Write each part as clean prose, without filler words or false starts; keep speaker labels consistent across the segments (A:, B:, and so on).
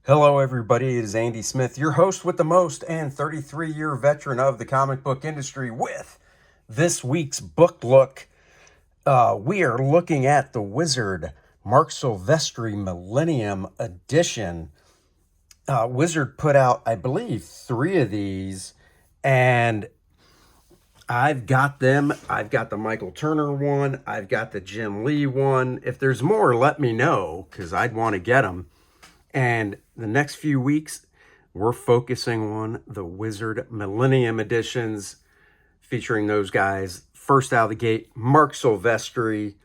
A: Hello, everybody. It is Andy Smith, your host with the most and 33-year veteran of the comic book industry with this week's book look. We are looking at The Wizard, MARC SILVESTRI Millennium Edition. Wizard put out, I believe, 3 of these, and I've got them. I've got the Michael Turner one. I've got the Jim Lee one. If there's more, let me know, because I'd want to get them. And the next few weeks, we're focusing on the Wizard Millennium editions, featuring those guys. First out of the gate, MARC SILVESTRI.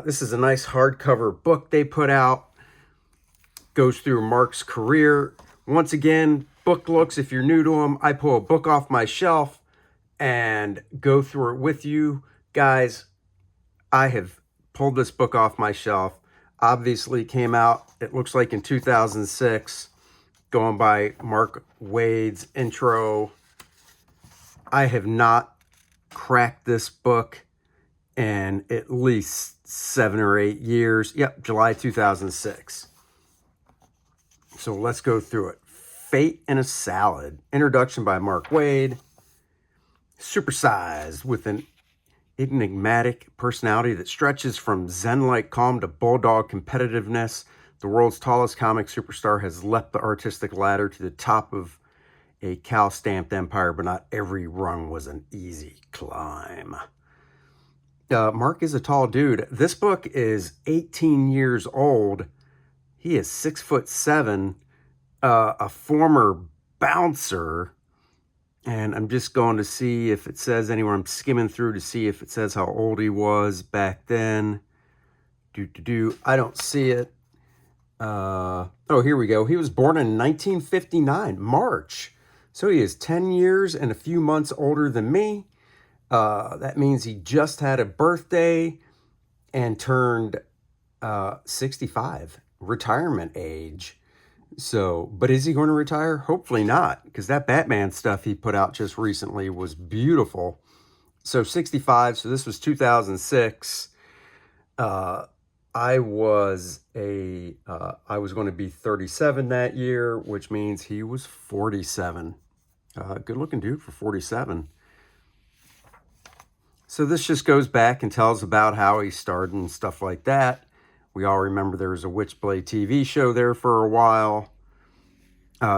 A: This is a nice hardcover book they put out. Goes through Mark's career. Once again, book looks, if you're new to them, I pull a book off my shelf and go through it with you. Guys, I have pulled this book off my shelf. Obviously came out, it looks like in 2006, going by Mark Waid's intro. I have not cracked this book in at least 7 or 8 years. Yep, July 2006. So let's go through it. Fate in a Salad. Introduction by Mark Waid. Supersized with an enigmatic personality that stretches from zen-like calm to bulldog competitiveness. The world's tallest comic superstar has leapt the artistic ladder to the top of a cow-stamped empire, but not every rung was an easy climb. Mark is a tall dude. This book is 18 years old. He is 6'7", a former bouncer. And I'm just going to see if it says anywhere. I'm skimming through to see if it says how old he was back then. I don't see it. Oh, here we go. He was born in 1959, March. So he is 10 years and a few months older than me. That means he just had a birthday and turned 65, retirement age. So, but is he going to retire? Hopefully not, because that Batman stuff he put out just recently was beautiful. So 65, so this was 2006. I was going to be 37 that year, which means he was 47. Good looking dude for 47. So this just goes back and tells about how he started and stuff like that. We all remember there was a Witchblade TV show there for a while.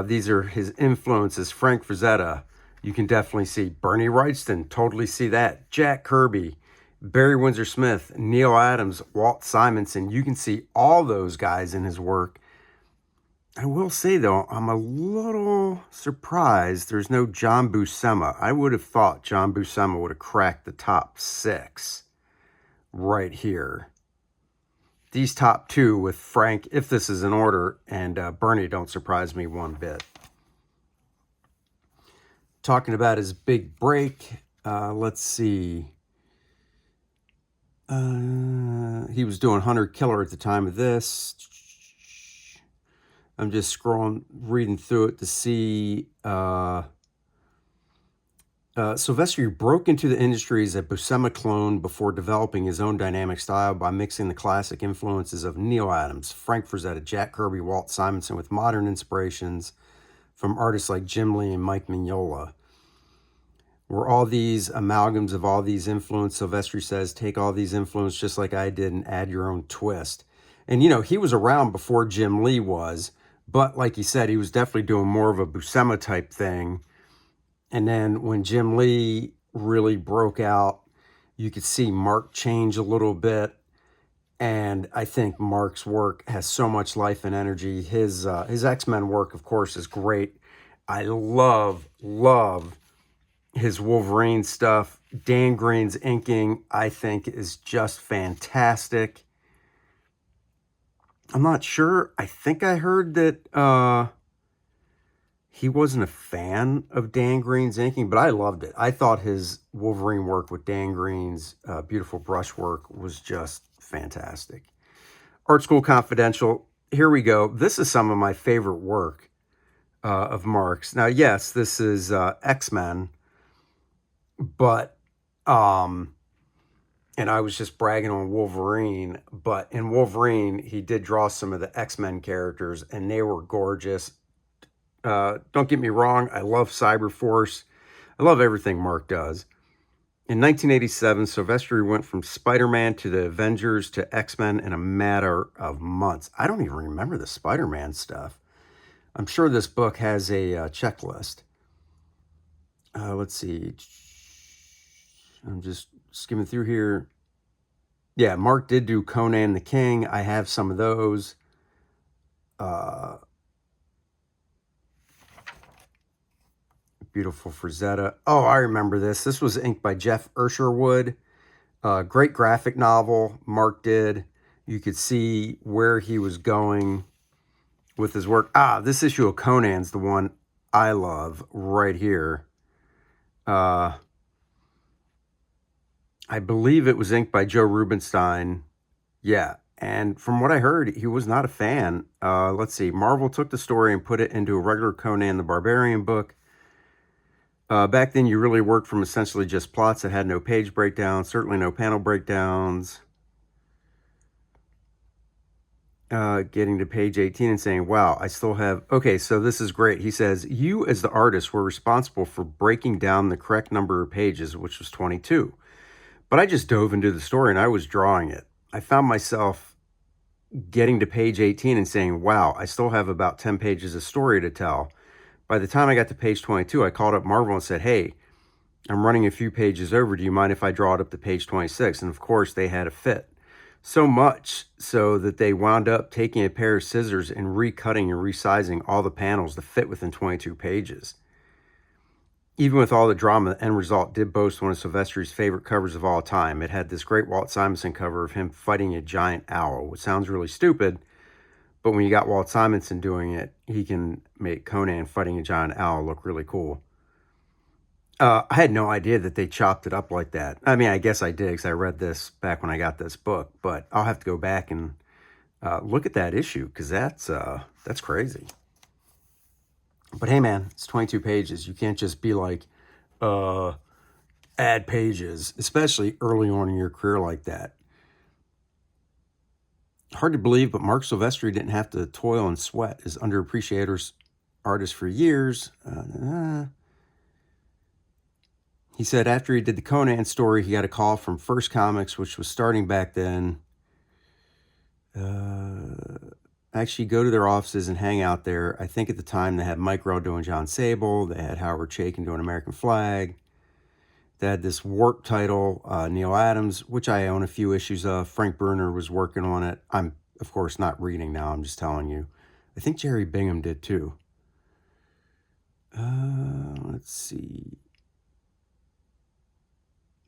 A: These are his influences. Frank Frazetta, you can definitely see. Bernie Wrightston, totally see that. Jack Kirby, Barry Windsor Smith, Neil Adams, Walt Simonson. You can see all those guys in his work. I will say, though, I'm a little surprised there's no John Buscema. I would have thought John Buscema would have cracked the top 6 right here. These top 2 with Frank, if this is in order, and Bernie don't surprise me one bit. Talking about his big break, let's see. He was doing Hunter Killer at the time of this. I'm just scrolling, reading through it to see. Silvestri broke into the industry as a Buscema clone before developing his own dynamic style by mixing the classic influences of Neil Adams, Frank Frazetta, Jack Kirby, Walt Simonson with modern inspirations from artists like Jim Lee and Mike Mignola. Were all these amalgams of all these influence, Silvestri says, take all these influence just like I did and add your own twist. And, you know, he was around before Jim Lee was, but like he said, he was definitely doing more of a Buscema type thing. And then when Jim Lee really broke out, you could see Mark change a little bit. And I think Mark's work has so much life and energy. His X-Men work, of course, is great. I love his Wolverine stuff. Dan Green's inking, I think, is just fantastic. I'm not sure. I think I heard that he wasn't a fan of Dan Green's inking, but I loved it. I thought his Wolverine work with Dan Green's beautiful brushwork was just fantastic. Art School Confidential. Here we go. This is some of my favorite work of Mark's. Now, yes, this is X-Men, but and And I was just bragging on Wolverine, but in Wolverine, he did draw some of the X-Men characters, and they were gorgeous. Don't get me wrong, I love Cyberforce. I love everything Mark does. In 1987, Silvestri went from Spider-Man to the Avengers to X-Men in a matter of months. I don't even remember the Spider-Man stuff. I'm sure this book has a checklist. Let's see. I'm just skimming through here. Yeah, Mark did do Conan the King. I have some of those. Beautiful Frazetta. Oh, I remember this. This was inked by Jeff Ursherwood. Great graphic novel Mark did. You could see where he was going with his work. This issue of Conan's the one I love right here. I believe it was inked by Joe Rubinstein. Yeah, and from what I heard, he was not a fan. Let's see. Marvel took the story and put it into a regular Conan the Barbarian book. Back then, you really worked from essentially just plots that had no page breakdowns, certainly no panel breakdowns. Getting to page 18 and saying, wow, I still have... Okay, so this is great. He says, you as the artist were responsible for breaking down the correct number of pages, which was 22. But I just dove into the story and I was drawing it. I found myself getting to page 18 and saying, wow, I still have about 10 pages of story to tell. By the time I got to page 22, I called up Marvel and said, hey, I'm running a few pages over. Do you mind if I draw it up to page 26? And of course, they had a fit. So much so that they wound up taking a pair of scissors and recutting and resizing all the panels to fit within 22 pages. Even with all the drama, the end result did boast one of Silvestri's favorite covers of all time. It had this great Walt Simonson cover of him fighting a giant owl, which sounds really stupid, but when you got Walt Simonson doing it, he can make Conan fighting a giant owl look really cool. I had no idea that they chopped it up like that. I mean, I guess I did because I read this back when I got this book, but I'll have to go back and look at that issue because that's crazy. But hey, man, it's 22 pages. You can't just be like, add pages, especially early on in your career like that. Hard to believe, but Marc Silvestri didn't have to toil and sweat as underappreciated artist for years. He said after he did the Conan story, he got a call from First Comics, which was starting back then. Actually go to their offices and hang out there. I think at the time they had Mike Rowe doing John Sable. They had Howard Chaykin doing American Flag. They had this Warp title, Neil Adams, which I own a few issues of. Frank Bruner was working on it. I'm, of course, not reading now. I'm just telling you. I think Jerry Bingham did too. Let's see.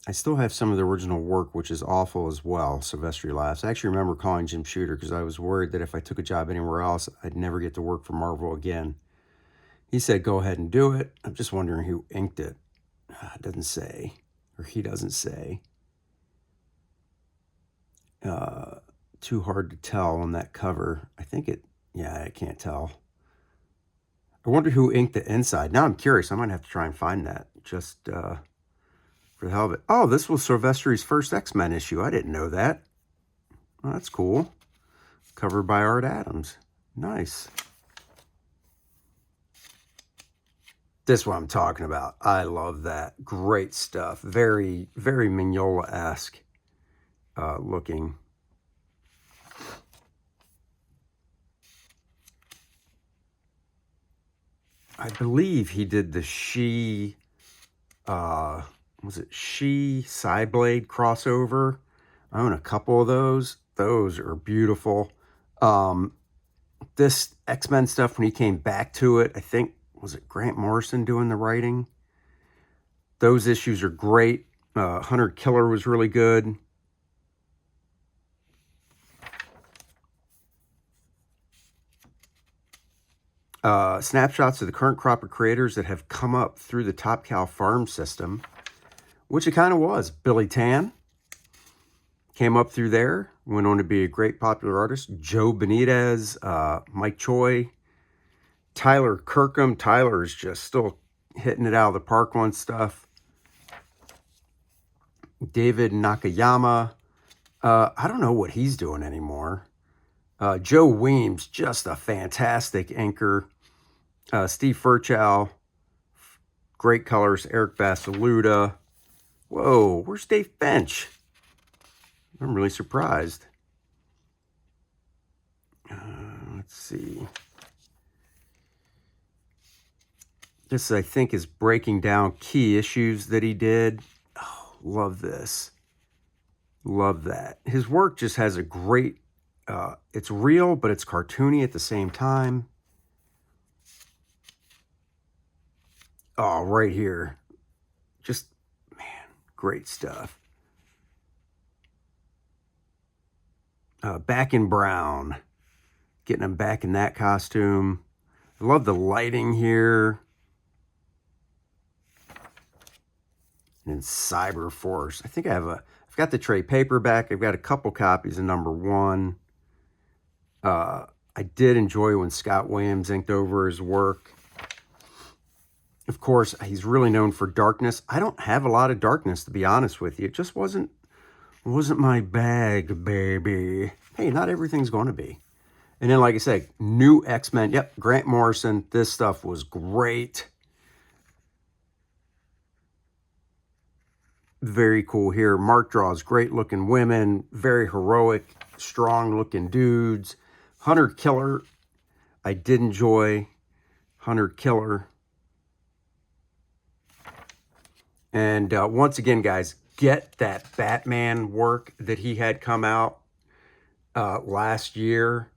A: I still have some of the original work, which is awful as well, Silvestri laughs. I actually remember calling Jim Shooter because I was worried that if I took a job anywhere else, I'd never get to work for Marvel again. He said, go ahead and do it. I'm just wondering who inked it. It doesn't say, or he doesn't say. Too hard to tell on that cover. I think it, yeah, I can't tell. I wonder who inked the inside. Now I'm curious. I might have to try and find that just for the hell of it. Oh, this was Silvestri's first X-Men issue. I didn't know that. Well, that's cool. Covered by Art Adams. Nice. This is what I'm talking about. I love that. Great stuff. Very, very Mignola-esque looking. I believe he did the She, was it She Cyblade crossover? I own a couple of those. Those are beautiful. This X-Men stuff, when he came back to it, I think, was it Grant Morrison doing the writing? Those issues are great. Hunter Killer was really good. Snapshots of the current crop of creators that have come up through the Top Cow farm system, which it kind of was. Billy Tan came up through there, went on to be a great popular artist. Joe Benitez, Mike Choi, Tyler Kirkham. Tyler is just still hitting it out of the park on stuff. David Nakayama. I don't know what he's doing anymore. Joe Weems, just a fantastic inker. Steve Furchow, great colors. Eric Basaluda. Whoa, where's Dave Finch? I'm really surprised. Let's see. This, I think, is breaking down key issues that he did. Oh, love this. Love that. His work just has a great, it's real, but it's cartoony at the same time. Oh, right here. Just, man, great stuff. Back in brown. Getting him back in that costume. I love the lighting here. And Cyber Force. I think I've got the trade paperback. I've got a couple copies of #1. I did enjoy when Scott Williams inked over his work. Of course, he's really known for Darkness. I don't have a lot of Darkness, to be honest with you. It just wasn't my bag, baby. Hey, not everything's going to be. And then, like I said, new X-Men. Yep, Grant Morrison. This stuff was great. Very cool here. Mark draws great-looking women, very heroic, strong-looking dudes. Hunter Killer. I did enjoy Hunter Killer. And once again, guys, get that Batman work that he had come out last year.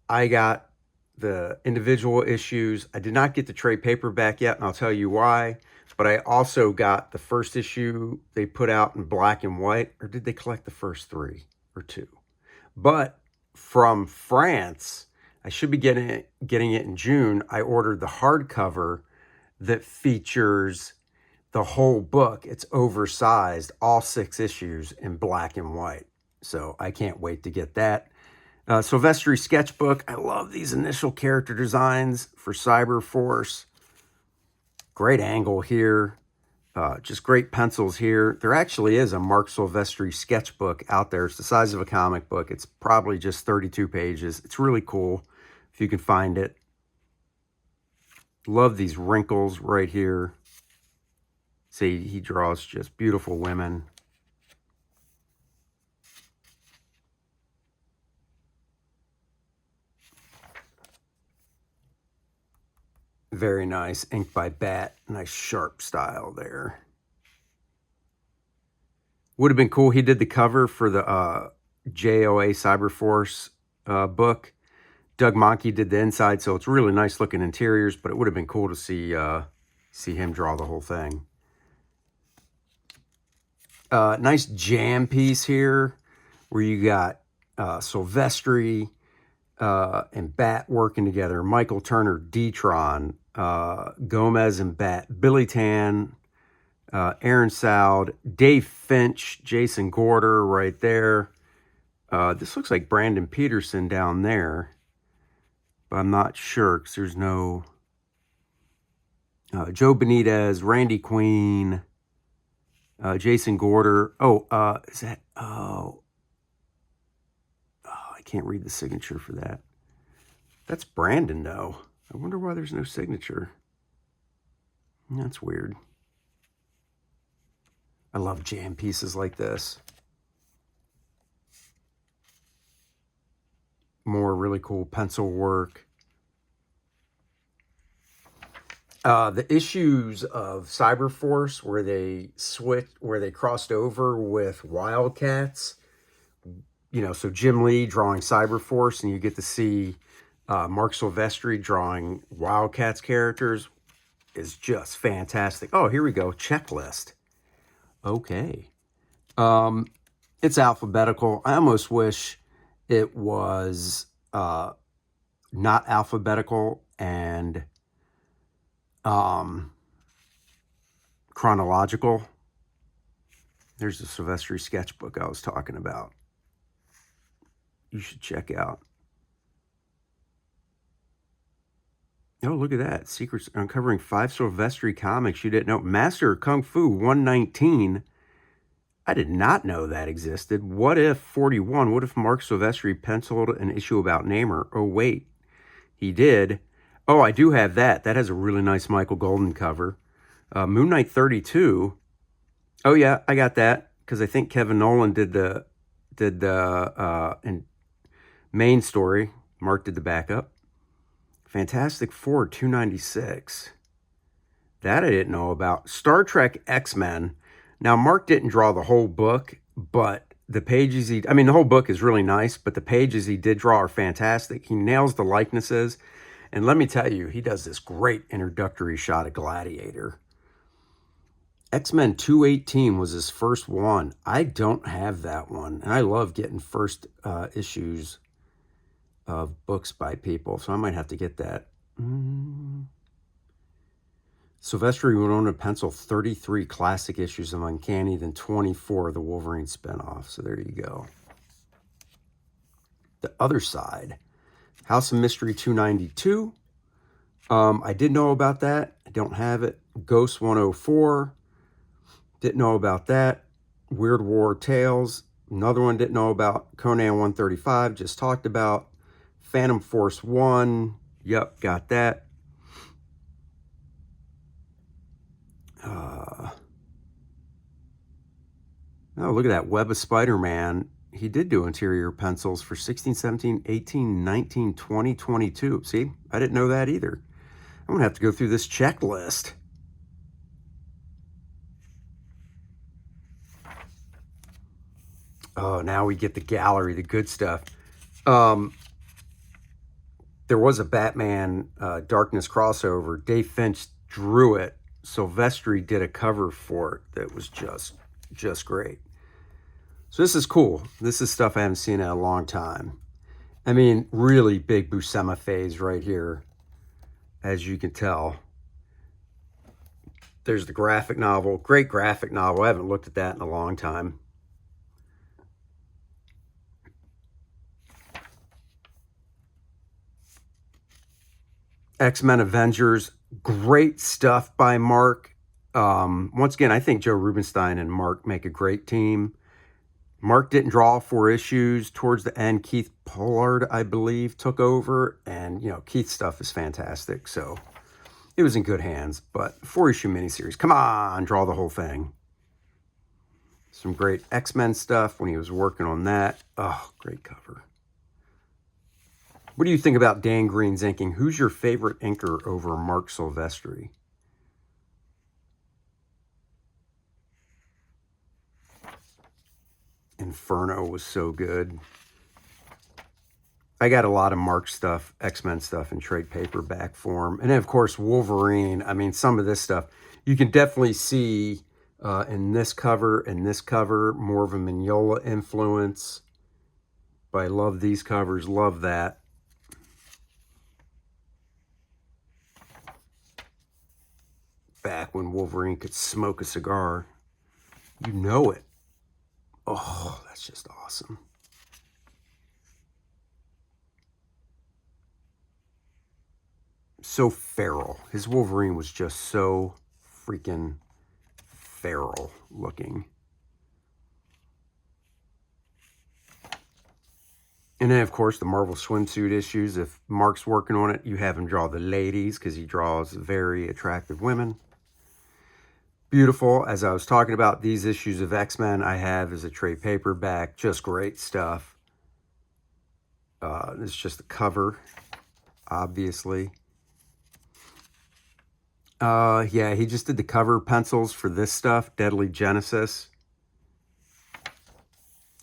A: I got the individual issues. I did not get the trade paperback yet, and I'll tell you why. But I also got the first issue they put out in black and white. Or did they collect the first 3 or 2? But from France, I should be getting it in June. I ordered the hardcover that features the whole book. It's oversized, all 6 issues in black and white. So I can't wait to get that. Silvestri sketchbook. I love these initial character designs for Cyber Force. Great angle here. Just great pencils here. There actually is a Marc Silvestri sketchbook out there. It's the size of a comic book. It's probably just 32 pages. It's really cool if you can find it. Love these wrinkles right here. See, he draws just beautiful women. Very nice. Inked by Bat. Nice sharp style there. Would have been cool. He did the cover for the JOA Cyberforce book. Doug Monkey did the inside, so it's really nice looking interiors, but it would have been cool to see him draw the whole thing. Nice jam piece here where you got Silvestri and Bat working together. Michael Turner, D-Tron, Gomez and Bat, Billy Tan, Aaron Soud, Dave Finch, Jason Gorder right there. This looks like Brandon Peterson down there, but I'm not sure because there's no... Joe Benitez, Randy Queen, Jason Gorder. Is that... Oh, I can't read the signature for that. That's Brandon, though. I wonder why there's no signature. That's weird. I love jam pieces like this. More really cool pencil work. The issues of Cyberforce where they crossed over with Wildcats. You know, so Jim Lee drawing Cyberforce, and you get to see Marc Silvestri drawing Wildcats characters is just fantastic. Oh, here we go. Checklist. Okay. It's alphabetical. I almost wish it was not alphabetical and chronological. There's the Silvestri sketchbook I was talking about. You should check out. Oh, look at that. Secrets uncovering 5 Silvestri comics you didn't know. Master of Kung Fu 119. I did not know that existed. What if 41? What if Marc Silvestri penciled an issue about Namor? Oh, wait, he did. Oh, I do have that. That has a really nice Michael Golden cover. Moon Knight 32. Oh, yeah, I got that because I think Kevin Nolan did the main story. Mark did the backup. Fantastic Four 296. That I didn't know about. Star Trek X-Men. Now, Mark didn't draw the whole book, but the pages the whole book is really nice, but the pages he did draw are fantastic. He nails the likenesses. And let me tell you, he does this great introductory shot of Gladiator. X-Men 218 was his first one. I don't have that one. And I love getting first issues of books by people, so I might have to get that. Silvestri went on to pencil 33 classic issues of Uncanny, then 24 of the Wolverine spinoff. So there you go. The other side, House of Mystery 292. I did know about that. I don't have it. Ghost 104. Didn't know about that. Weird War Tales. Another one didn't know about. Conan 135. Just talked about. Phantom Force 1. Yep, got that. Oh, look at that. Web of Spider-Man. He did do interior pencils for 16, 17, 18, 19, 20, 22. See, I didn't know that either. I'm going to have to go through this checklist. Oh, now we get the gallery, the good stuff. There was a Batman Darkness crossover. Dave Finch drew it. Silvestri did a cover for it that was just great. So this is cool. This is stuff I haven't seen in a long time. I mean, really big Buscema phase right here, as you can tell. There's the graphic novel. Great graphic novel. I haven't looked at that in a long time. X-Men Avengers. Great stuff by Mark. Once again, I think Joe Rubinstein and Mark make a great team. Mark didn't draw 4 issues. Towards the end, Keith Pollard, I believe, took over. And, you know, Keith's stuff is fantastic. So it was in good hands. But 4-issue miniseries. Come on, draw the whole thing. Some great X-Men stuff when he was working on that. Oh, great cover. What do you think about Dan Green's inking? Who's your favorite inker over Marc Silvestri? Inferno was so good. I got a lot of Mark stuff, X-Men stuff in trade paperback form. And then, of course, Wolverine. I mean, some of this stuff you can definitely see in this cover and this cover, more of a Mignola influence. But I love these covers, love that. Back when Wolverine could smoke a cigar. You know it. Oh, that's just awesome. So feral. His Wolverine was just so freaking feral looking. And then, of course, the Marvel swimsuit issues. If Mark's working on it, you have him draw the ladies because he draws very attractive women. Beautiful. As I was talking about, these issues of X-Men I have as a trade paperback. Just great stuff. This is just the cover, obviously. Yeah, he just did the cover pencils for this stuff, Deadly Genesis.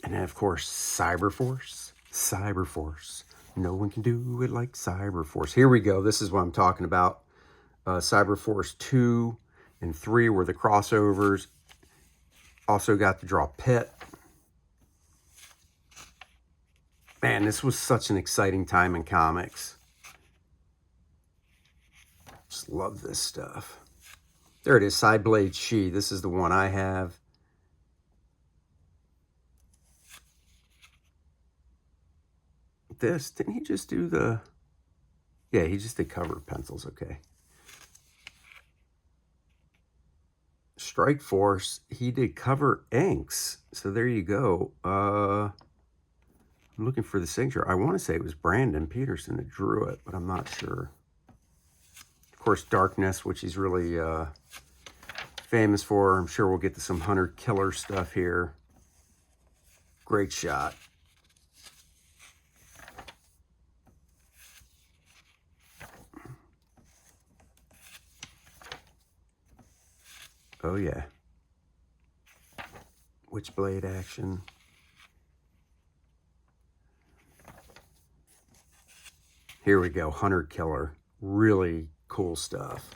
A: And then, of course, Cyberforce. Cyberforce. No one can do it like Cyberforce. Here we go. This is what I'm talking about. Cyberforce 2 and 3 were the crossovers. Also got to draw Pitt. Man, this was such an exciting time in comics. Just love this stuff. There it is, Sideblade She. This is the one I have. This, didn't he just do the... Yeah, he just did cover pencils, okay. Strike Force, he did cover inks. So there you go. I'm looking for the signature. I want to say it was Brandon Peterson that drew it, but I'm not sure. Of course, Darkness, which he's really famous for. I'm sure we'll get to some Hunter Killer stuff here. Great shot. Oh, yeah. Witchblade action. Here we go. Hunter Killer. Really cool stuff.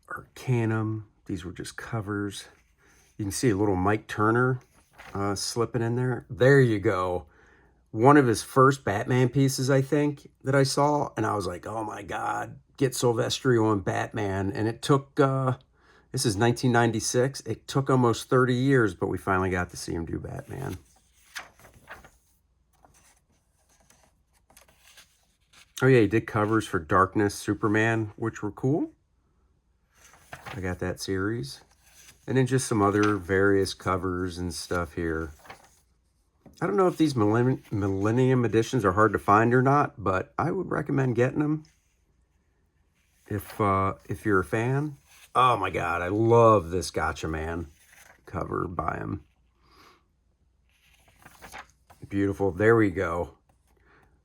A: Arcanum. These were just covers. You can see a little Mike Turner slipping in there. There you go. One of his first Batman pieces, I think, that I saw. And I was like, oh my God, get Silvestri on Batman. And it took, this is 1996. It took almost 30 years, but we finally got to see him do Batman. Oh yeah, he did covers for Darkness, Superman, which were cool. I got that series. And then just some other various covers and stuff here. I don't know if these Millennium editions are hard to find or not, but I would recommend getting them if you're a fan. Oh my God, I love this Gotcha Man cover by him. Beautiful. There we go.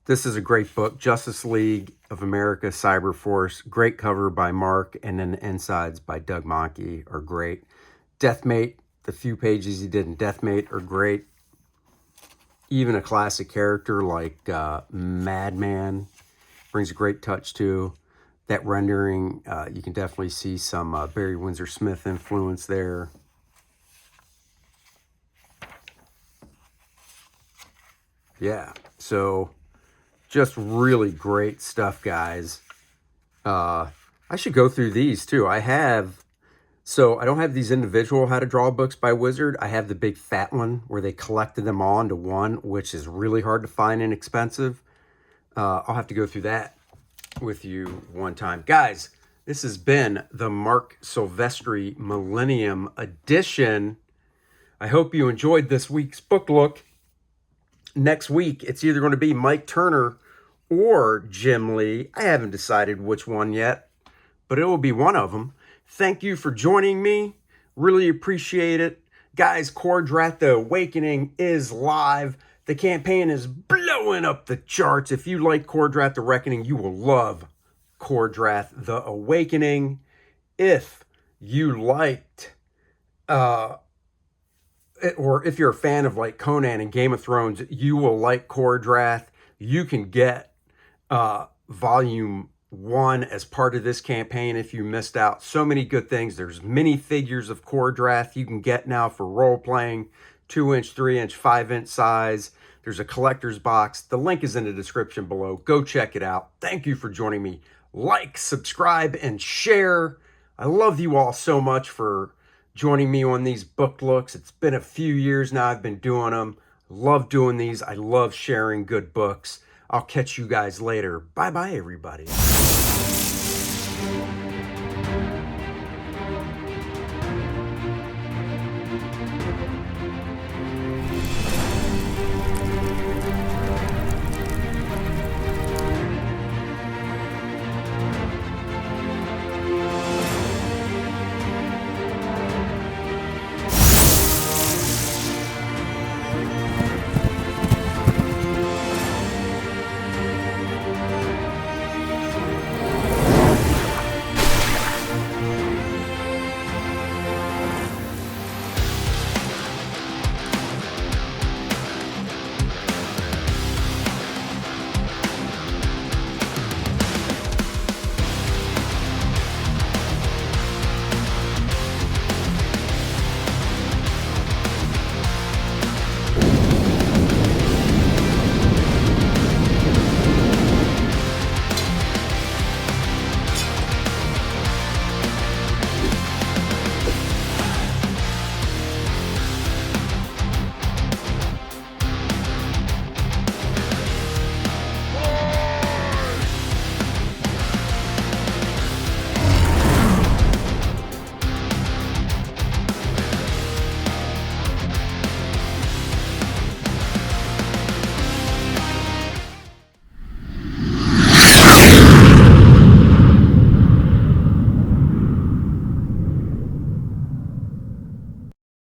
A: This is a great book, Justice League of America Cyber Force. Great cover by Mark, and then the insides by Doug Mahnke are great. Deathmate, the few pages he did in Deathmate are great. Even a classic character like Madman brings a great touch to that rendering. You can definitely see some Barry Windsor Smith influence there. Yeah, so just really great stuff, guys. I should go through these too. So I don't have these individual how to draw books by Wizard. I have the big fat one where they collected them all into one, which is really hard to find and expensive. I'll have to go through that with you one time. Guys, this has been the Marc Silvestri Millennium Edition. I hope you enjoyed this week's book look. Next week, it's either going to be Mike Turner or Jim Lee. I haven't decided which one yet, but it will be one of them. Thank you for joining me. Really appreciate it. Guys, KOR-DRATH The Awakening is live. The campaign is blowing up the charts. If you like KOR-DRATH The Reckoning, you will love KOR-DRATH The Awakening. If you liked, or if you're a fan of like Conan and Game of Thrones, you will like KOR-DRATH. You can get volume 1 as part of this campaign if you missed out. So many good things. There's mini figures of KOR-DRATH you can get now for role-playing, 2-inch, 3-inch, 5-inch size. There's a collector's box. The link is in the description below. Go check it out. Thank you for joining me. Like, subscribe, and share. I love you all so much for joining me on these book looks. It's been a few years now I've been doing them. I love doing these. I love sharing good books. I'll catch you guys later. Bye-bye, everybody.